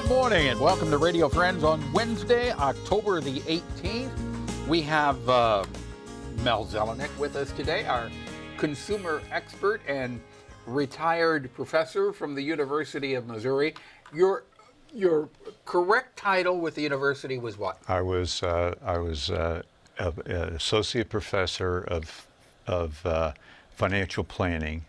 Good morning and welcome to Radio Friends on Wednesday, October the 18th. We have Mel Zelenak with us today, our consumer expert and retired professor from the University of Missouri. Your correct title with the university was what? I was an associate professor of financial planning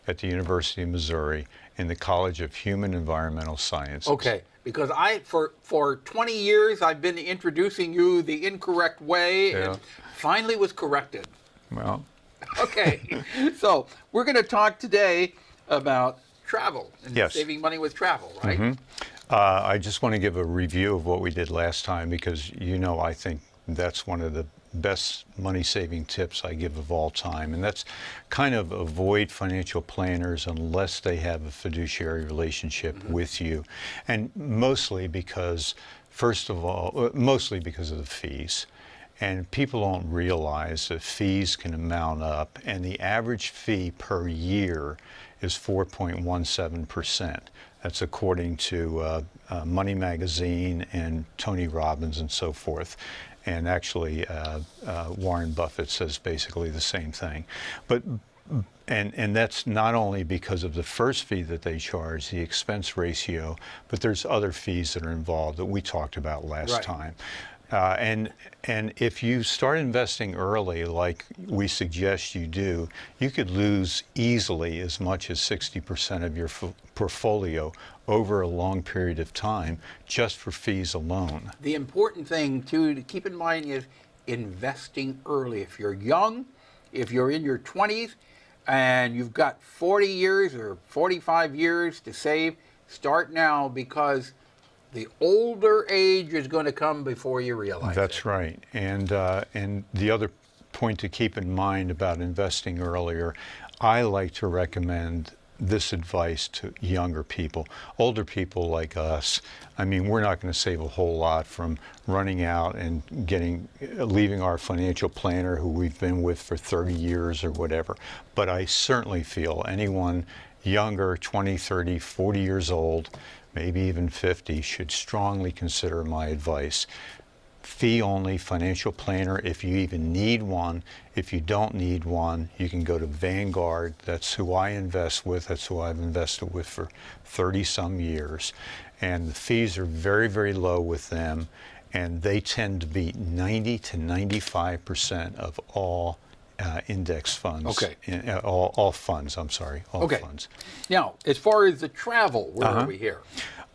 at the University of Missouri in the College of Human Environmental Sciences. Okay, because for 20 years I've been introducing you the incorrect way and finally was corrected. Well. Okay, so we're going to talk today about travel and saving money with travel, right? Mm-hmm. I just want to give a review of what we did last time because, I think that's one of the best money-saving tips I give of all time, and that's kind of avoid financial planners unless they have a fiduciary relationship with you, and mostly because of the fees. And people don't realize that fees can amount up, and the average fee per year is 4.17%. That's according to Money Magazine and Tony Robbins and so forth. And actually, Warren Buffett says basically the same thing. And that's not only because of the first fee that they charge, the expense ratio, but there's other fees that are involved that we talked about last time. And if you start investing early, like we suggest you do, you could lose easily as much as 60% of your portfolio over a long period of time just for fees alone. The important thing, too, to keep in mind is investing early. If you're young, if you're in your 20s, and you've got 40 years or 45 years to save, start now because the older age is going to come before you realize That's right. And the other point to keep in mind about investing earlier, I like to recommend this advice to younger people. Older people like us, we're not going to save a whole lot from running out and leaving our financial planner who we've been with for 30 years or whatever. But I certainly feel anyone younger, 20, 30, 40 years old, maybe even 50, should strongly consider my advice. Fee-only financial planner if you even need one. If you don't need one, you can go to Vanguard. That's who I invest with. That's who I've invested with for 30-some years. And the fees are very, very low with them, and they tend to be 90 to 95% of all index funds. Okay. All funds, funds. Now, as far as the travel, where are we here?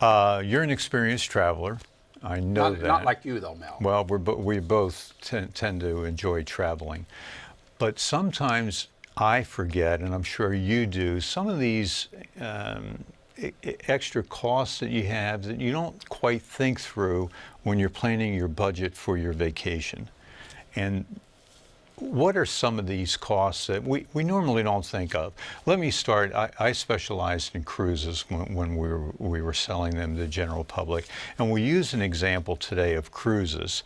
You're an experienced traveler. I know that. Not like you, though, Mel. Well, we both tend to enjoy traveling. But sometimes I forget, and I'm sure you do, some of these extra costs that you have that you don't quite think through when you're planning your budget for your vacation. And what are some of these costs that we normally don't think of? Let me start. I specialized in cruises when we were selling them to the general public. And we use an example today of cruises,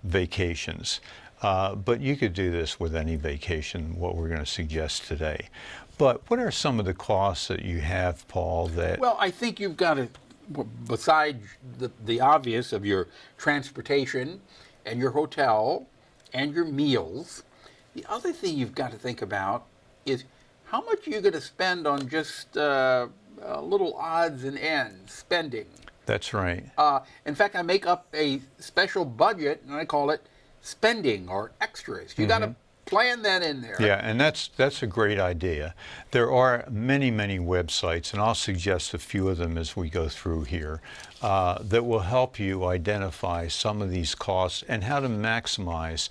vacations. But you could do this with any vacation, what we're going to suggest today. But what are some of the costs that you have, Paul, that... Well, I think you've got to, besides the obvious of your transportation and your hotel and your meals, the other thing you've got to think about is how much you're going to spend on just little odds and ends spending. That's right. In fact, I make up a special budget and I call it spending or extras. You got to plan that in there. Yeah, and that's a great idea. There are many, many websites, and I'll suggest a few of them as we go through here, that will help you identify some of these costs and how to maximize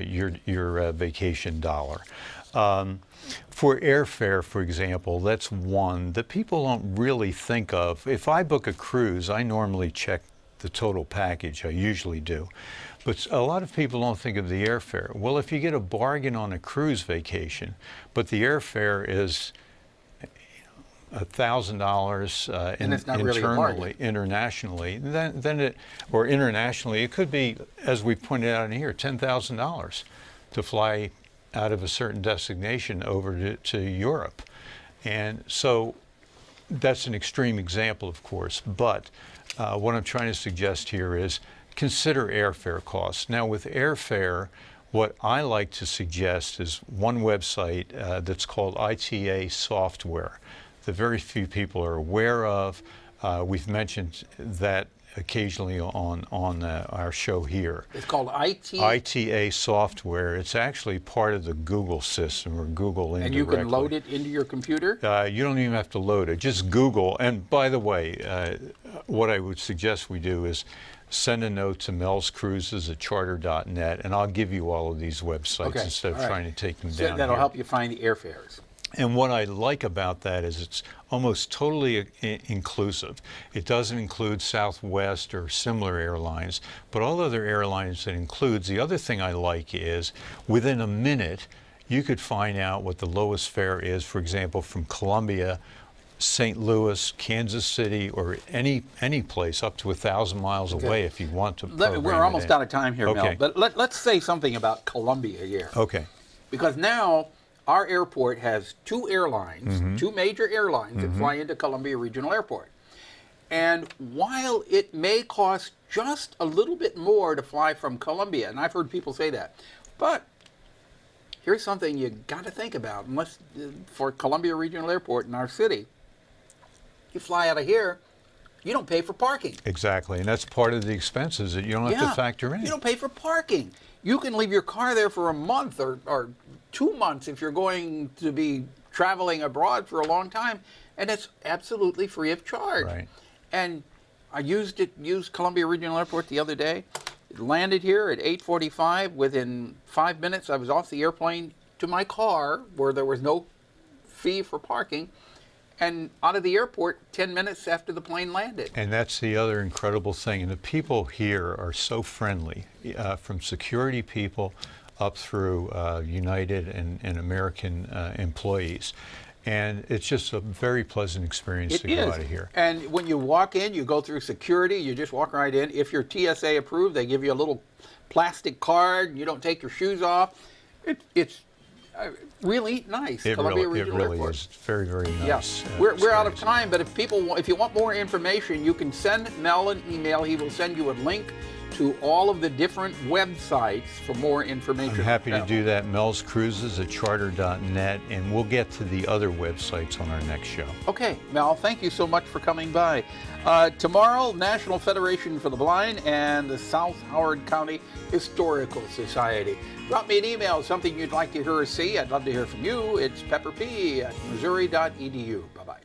your vacation dollar. For airfare, for example, that's one that people don't really think of. If I book a cruise, I normally check the total package. I usually do. But a lot of people don't think of the airfare. Well, if you get a bargain on a cruise vacation, but the airfare is $1,000 internationally, then it could be, as we pointed out in here, $10,000 to fly out of a certain destination over to Europe. And so that's an extreme example, of course, but what I'm trying to suggest here is consider airfare costs. Now, with airfare, what I like to suggest is one website that's called ITA Software that very few people are aware of. We've mentioned that occasionally on our show here. It's called ITA Software. It's actually part of the Google system, or Google indirectly. And you can load it into your computer? You don't even have to load it. Just Google. And by the way, what I would suggest we do is send a note to Mel's Cruises at charter.net, and I'll give you all of these websites instead of trying to take them down. That'll here. help you find the airfares. And what I like about that is it's almost totally inclusive. It doesn't include Southwest or similar airlines, but all other airlines it includes. The other thing I like is within a minute, you could find out what the lowest fare is, for example, from Columbia, St. Louis, Kansas City, or any place up to 1,000 miles away if you want to. We're almost out of time here, Mel, but let's say something about Columbia here. Okay. Because now our airport has two airlines, two major airlines that fly into Columbia Regional Airport. And while it may cost just a little bit more to fly from Columbia, and I've heard people say that, but here's something you got to think about. Unless for Columbia Regional Airport in our city, you fly out of here, you don't pay for parking. Exactly, and that's part of the expenses that you don't have to factor in. You don't pay for parking. You can leave your car there for a month or 2 months if you're going to be traveling abroad for a long time, and it's absolutely free of charge. Right. And I used Columbia Regional Airport the other day. It landed here at 8:45. Within 5 minutes, I was off the airplane to my car where there was no fee for parking, and out of the airport 10 minutes after the plane landed. And that's the other incredible thing. And the people here are so friendly, from security people up through United and American employees. And it's just a very pleasant experience to go out of here. And when you walk in, you go through security, you just walk right in. If you're TSA approved, they give you a little plastic card. You don't take your shoes off. It's really nice. It really is. It's very, very nice. Yeah. We're out of time, but if you want more information, you can send Mel an email. He will send you a link to all of the different websites for more information. I'm happy to do that. Mel's Cruises at charter.net, and we'll get to the other websites on our next show. Okay, Mel, thank you so much for coming by. Tomorrow, National Federation for the Blind and the South Howard County Historical Society. Drop me an email, something you'd like to hear or see. I'd love to hear from you. It's pepperp@missouri.edu. Bye-bye.